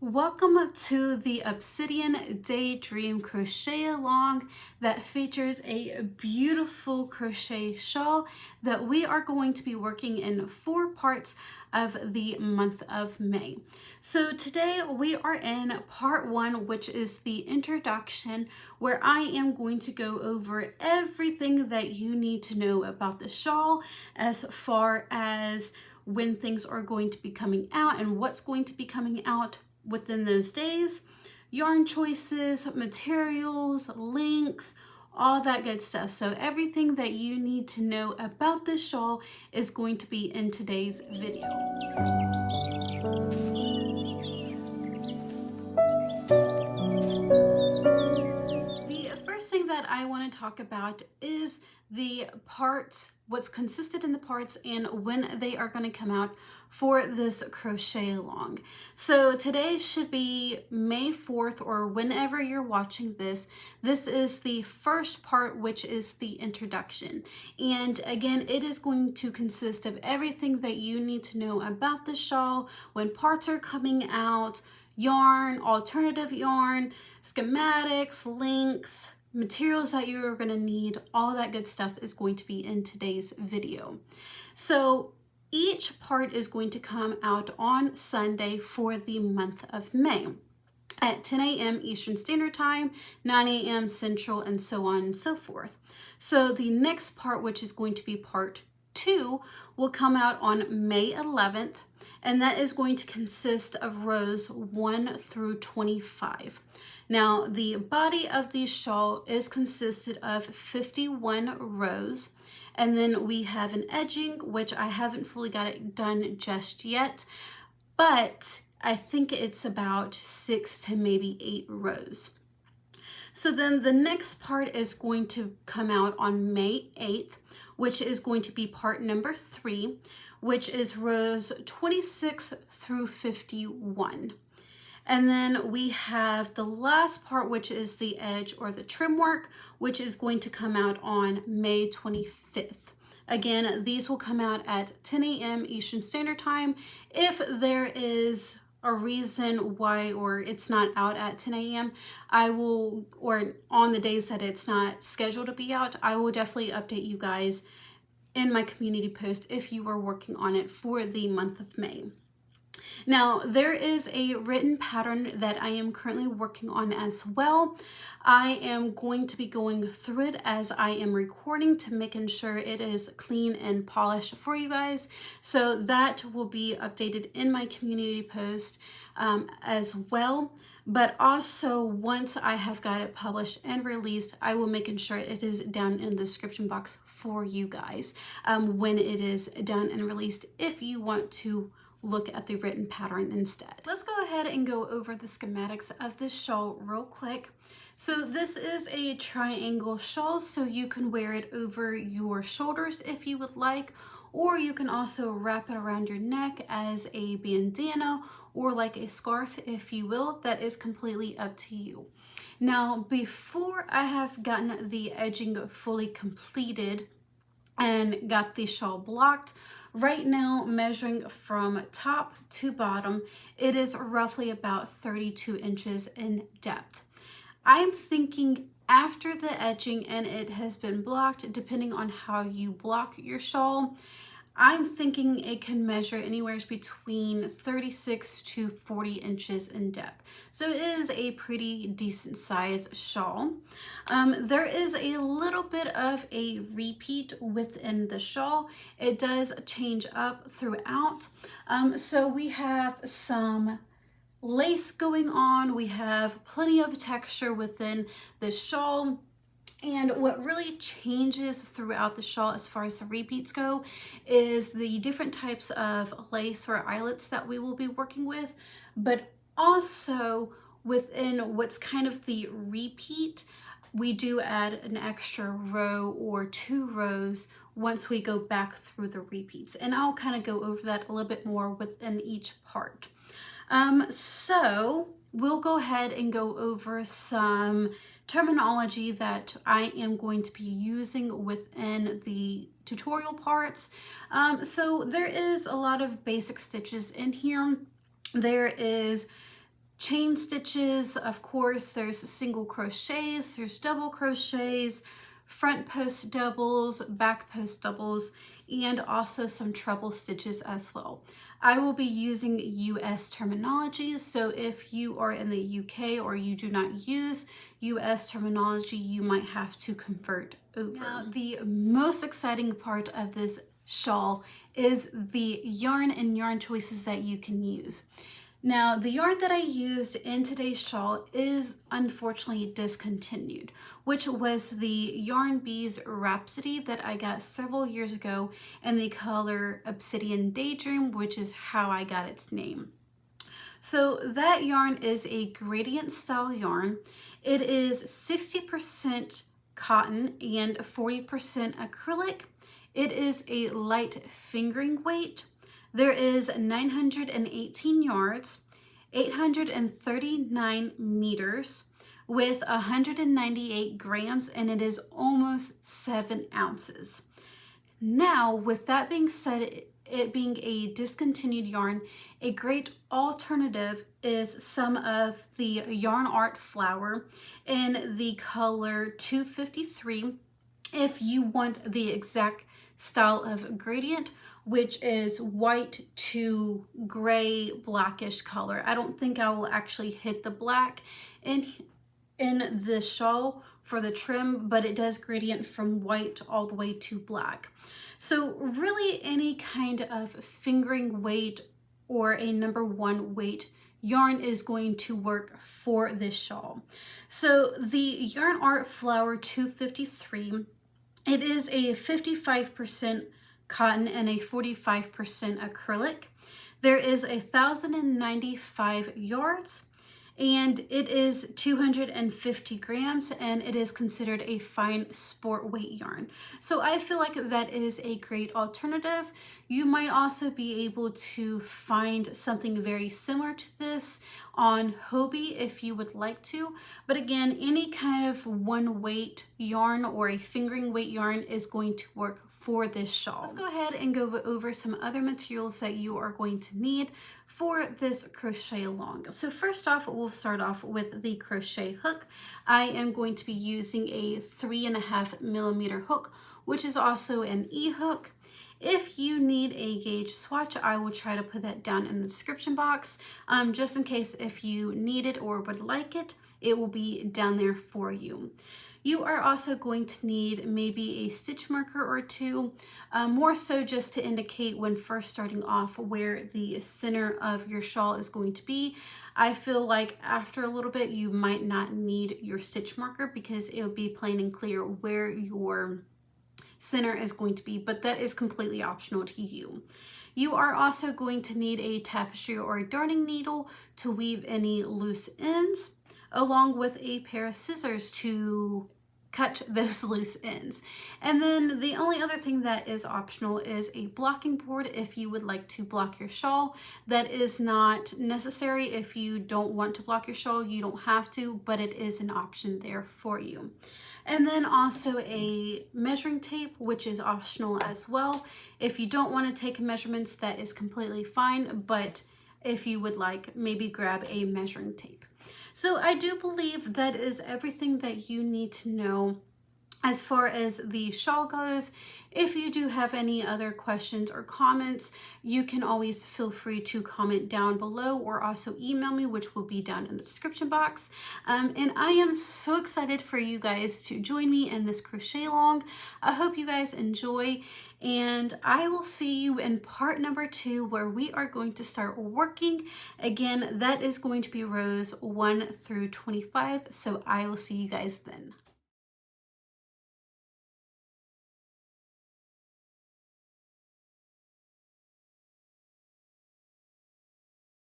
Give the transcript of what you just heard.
Welcome to the Obsidian Daydream Crochet Along that features a beautiful crochet shawl that we are going to be working in 4 parts of the month of May. So today we are in part 1, which is the introduction, where I am going to go over everything that you need to know about the shawl as far as when things are going to be coming out and what's going to be coming out within those days, yarn choices, materials, length, all that good stuff. So everything that you need to know about this shawl is going to be in today's video. The first thing that I want to talk about is the parts, what's consisted in the parts, and when they are going to come out for this crochet along. So today should be May 4th, or whenever you're watching this. This is the first part, which is the introduction. And again, it is going to consist of everything that you need to know about the shawl, when parts are coming out, yarn, alternative yarn, schematics, length, materials that you're going to need. All that good stuff is going to be in today's video. So each part is going to come out on Sunday for the month of May at 10 a.m. Eastern Standard Time, 9 a.m. Central, and so on and so forth. So the next part, which is going to be part 2, will come out on May 11th, and that is going to consist of rows 1 through 25. Now, the body of the shawl is consisted of 51 rows, and then we have an edging, which I haven't fully got it done just yet, but I think it's about 6 to maybe 8 rows. So then the next part is going to come out on May 8th, which is going to be part number 3, which is rows 26 through 51. And then we have the last part, which is the edge or the trim work, which is going to come out on May 25th. Again, these will come out at 10 a.m. Eastern Standard Time. If there is a reason why, or it's not out at 10 a.m., I will, or on the days that it's not scheduled to be out, I will definitely update you guys in my community post if you are working on it for the month of May. Now, there is a written pattern that I am currently working on as well. I am going to be going through it as I am recording to making sure it is clean and polished for you guys. So that will be updated in my community post as well. But also, once I have got it published and released, I will make sure it is down in the description box for you guys when it is done and released, if you want to look at the written pattern instead. Let's go ahead and go over the schematics of this shawl real quick. So this is a triangle shawl, so you can wear it over your shoulders if you would like, or you can also wrap it around your neck as a bandana or like a scarf, if you will. That is completely up to you. Now, before I have gotten the edging fully completed and got the shawl blocked, right now, measuring from top to bottom, it is roughly about 32 inches in depth. I'm thinking after the edging and it has been blocked, depending on how you block your shawl, I'm thinking it can measure anywhere between 36 to 40 inches in depth. So it is a pretty decent size shawl. There is a little bit of a repeat within the shawl. It does change up throughout. So we have some lace going on. We have plenty of texture within the shawl. And what really changes throughout the shawl as far as the repeats go is the different types of lace or eyelets that we will be working with, but also within what's kind of the repeat, we do add an extra row or 2 rows once we go back through the repeats. And I'll kind of go over that a little bit more within each part. So we'll go ahead and go over some terminology that I am going to be using within the tutorial parts. So there is a lot of basic stitches in here. There is chain stitches. Of course, there's single crochets, there's double crochets, front post doubles, back post doubles, and also some treble stitches as well. I will be using US terminology, so if you are in the UK or you do not use US terminology, you might have to convert over. Now, the most exciting part of this shawl is the yarn and yarn choices that you can use. Now, the yarn that I used in today's shawl is unfortunately discontinued, which was the Yarn Bees Rhapsody that I got several years ago in the color Obsidian Daydream, which is how I got its name. So that yarn is a gradient style yarn. It is 60% cotton and 40% acrylic. It is a light fingering weight. There is 918 yards, 839 meters with 198 grams, and it is almost 7 ounces. Now, with that being said, it being a discontinued yarn, a great alternative is some of the Yarn Art flour in the color 253 if you want the exact style of gradient, which is white to gray blackish color. I don't think I will actually hit the black in the shawl for the trim, but it does gradient from white all the way to black. So really any kind of fingering weight or a #1 weight yarn is going to work for this shawl. So the Yarn Art Flower 253, it is a 55% cotton and a 45% acrylic. There is 1,095 yards and it is 250 grams, and it is considered a fine sport weight yarn. So I feel like that is a great alternative. You might also be able to find something very similar to this on Hobie if you would like to. But again, any kind of one weight yarn or a fingering weight yarn is going to work for this shawl. Let's go ahead and go over some other materials that you are going to need for this crochet along. So first off, we'll start off with the crochet hook. I am going to be using a 3.5mm hook, which is also an E-hook. If you need a gauge swatch, I will try to put that down in the description box, just in case if you need it or would like it, it will be down there for you. You are also going to need maybe a stitch marker or two, more so just to indicate when first starting off where the center of your shawl is going to be. I feel like after a little bit you might not need your stitch marker because it will be plain and clear where your center is going to be, but that is completely optional to you. You are also going to need a tapestry or a darning needle to weave any loose ends, along with a pair of scissors to cut those loose ends. And then the only other thing that is optional is a blocking board if you would like to block your shawl. That is not necessary. If you don't want to block your shawl, you don't have to, but it is an option there for you. And then also a measuring tape, which is optional as well. If you don't want to take measurements, that is completely fine, but if you would like, maybe grab a measuring tape. So I do believe that is everything that you need to know as far as the shawl goes. If you do have any other questions or comments, you can always feel free to comment down below or also email me, which will be down in the description box. And I am so excited for you guys to join me in this crochet along. I hope you guys enjoy, and I will see you in part #2 where we are going to start working. Again, that is going to be rows 1 through 25, so I will see you guys then.